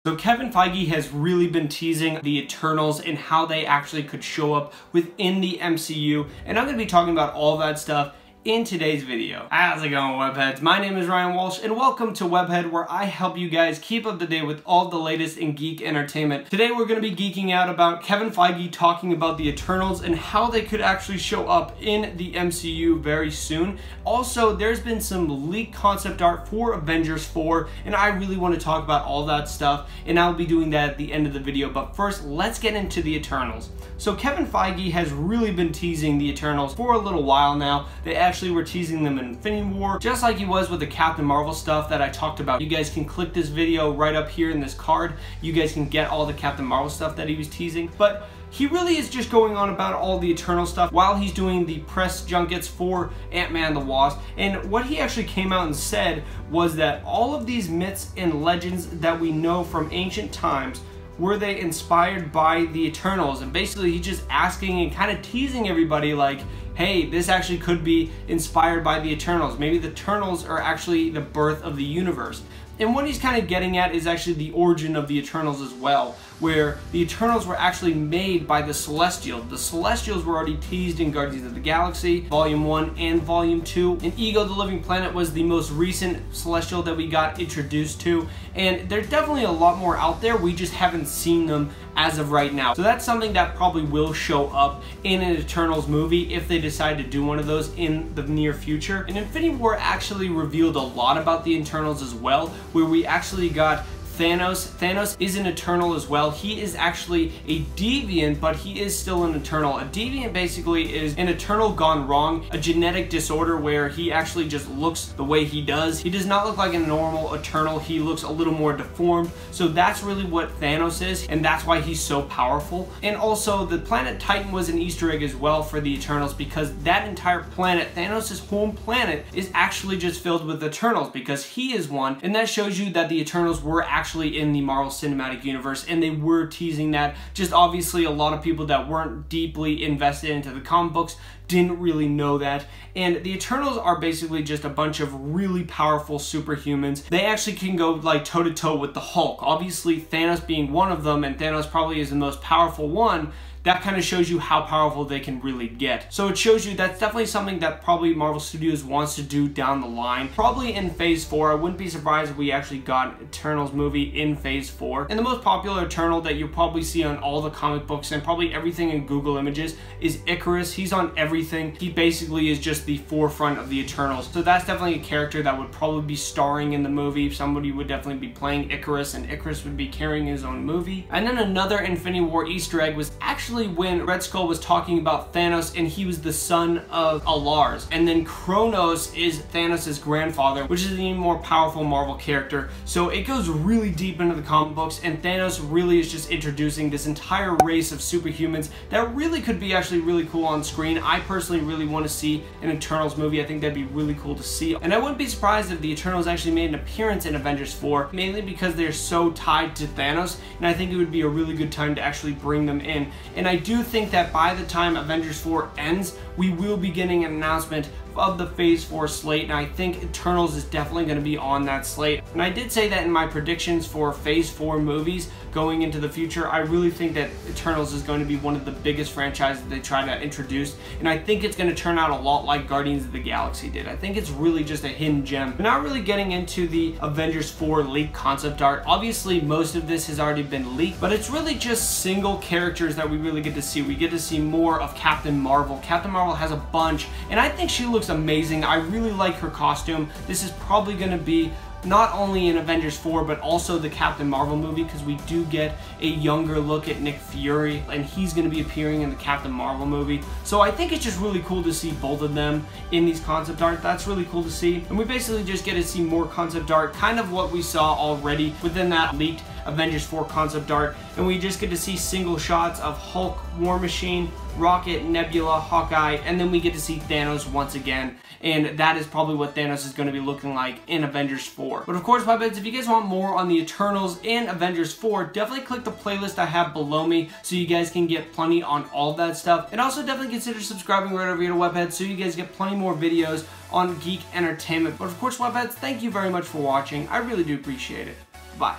So Kevin Feige has really been teasing the Eternals and how they actually could show up within the MCU, and I'm going to be talking about all that stuff in today's video. How's it going, Webheads? My name is Ryan Walsh, and welcome to Webhead, where I help you guys keep up to date with all the latest in geek entertainment. Today we're going to be geeking out about Kevin Feige talking about the Eternals and how they could actually show up in the MCU very soon. Also, there's been some leaked concept art for Avengers 4, and I really want to talk about all that stuff, and I'll be doing that at the end of the video. But first, let's get into the Eternals. So Kevin Feige has really been teasing the Eternals for a little while now. They actually were teasing them in Infinity War, just like he was with the Captain Marvel stuff that I talked about. You guys can click this video right up here in this card. You guys can get all the Captain Marvel stuff that he was teasing. But he really is just going on about all the Eternal stuff while he's doing the press junkets for Ant-Man the Wasp. And what he actually came out and said was that all of these myths and legends that we know from ancient times, were they inspired by the Eternals? And basically he's just asking and kind of teasing everybody like, hey, this actually could be inspired by the Eternals. Maybe the Eternals are actually the birth of the universe. And what he's kind of getting at is actually the origin of the Eternals as well, where the Eternals were actually made by the Celestials. The Celestials were already teased in Guardians of the Galaxy, Volume 1 and Volume 2. And Ego the Living Planet was the most recent Celestial that we got introduced to. And there's definitely a lot more out there, we just haven't seen them as of right now. So that's something that probably will show up in an Eternals movie if they decide to do one of those in the near future. And Infinity War actually revealed a lot about the Eternals as well, where we actually got Thanos. Thanos is an Eternal as well. He is actually a deviant, but he is still an Eternal. A deviant basically is an Eternal gone wrong, a genetic disorder where he actually just looks the way he does. He does not look like a normal Eternal. He looks a little more deformed. So that's really what Thanos is, and that's why he's so powerful. And also, the planet Titan was an Easter egg as well for the Eternals, because that entire planet, Thanos' home planet, is actually just filled with Eternals because he is one, and that shows you that the Eternals were actually in the Marvel Cinematic Universe, and they were teasing that. Just obviously a lot of people that weren't deeply invested into the comic books didn't really know that. And the Eternals are basically just a bunch of really powerful superhumans. They actually can go like toe-to-toe with the Hulk. Obviously Thanos being one of them, and Thanos probably is the most powerful one. That kind of shows you how powerful they can really get. So it shows you that's definitely something that probably Marvel Studios wants to do down the line. Probably in Phase 4. I wouldn't be surprised if we actually got Eternals movie in Phase 4. And the most popular Eternal that you'll probably see on all the comic books and probably everything in Google Images is Icarus. He's on everything. He basically is just the forefront of the Eternals. So that's definitely a character that would probably be starring in the movie. Somebody would definitely be playing Icarus, and Icarus would be carrying his own movie. And then another Infinity War Easter egg was actually when Red Skull was talking about Thanos, and he was the son of Alars, and then Kronos is Thanos' grandfather, which is an even more powerful Marvel character. So it goes really deep into the comic books, and Thanos really is just introducing this entire race of superhumans that really could be actually really cool on screen. I personally really want to see an Eternals movie. I think that'd be really cool to see, and I wouldn't be surprised if the Eternals actually made an appearance in Avengers 4, mainly because they're so tied to Thanos, and I think it would be a really good time to actually bring them in. And I do think that by the time Avengers 4 ends, we will be getting an announcement of the Phase 4 slate, and I think Eternals is definitely going to be on that slate. And I did say that in my predictions for Phase 4 movies going into the future. I really think that Eternals is going to be one of the biggest franchises they try to introduce, and I think it's going to turn out a lot like Guardians of the Galaxy did. I think it's really just a hidden gem. We're not really getting into the Avengers 4 leaked concept art. Obviously most of this has already been leaked, but it's really just single characters that we really get to see. We get to see more of Captain Marvel. Captain Marvel has a bunch, and I think she looks amazing. I really like her costume. This is probably going to be not only in Avengers 4, but also the Captain Marvel movie, because we do get a younger look at Nick Fury, and he's going to be appearing in the Captain Marvel movie. So I think it's just really cool to see both of them in these concept art. That's really cool to see. And we basically just get to see more concept art, kind of what we saw already within that leaked Avengers 4 concept art. And we just get to see single shots of Hulk, War Machine, Rocket, Nebula, Hawkeye, and then we get to see Thanos once again. And that is probably what Thanos is going to be looking like in Avengers 4. But of course, Webheads, if you guys want more on the Eternals in Avengers 4, definitely click the playlist I have below me so you guys can get plenty on all that stuff. And also definitely consider subscribing right over here to Webheads so you guys get plenty more videos on geek entertainment. But of course, Webheads, thank you very much for watching. I really do appreciate it. Bye.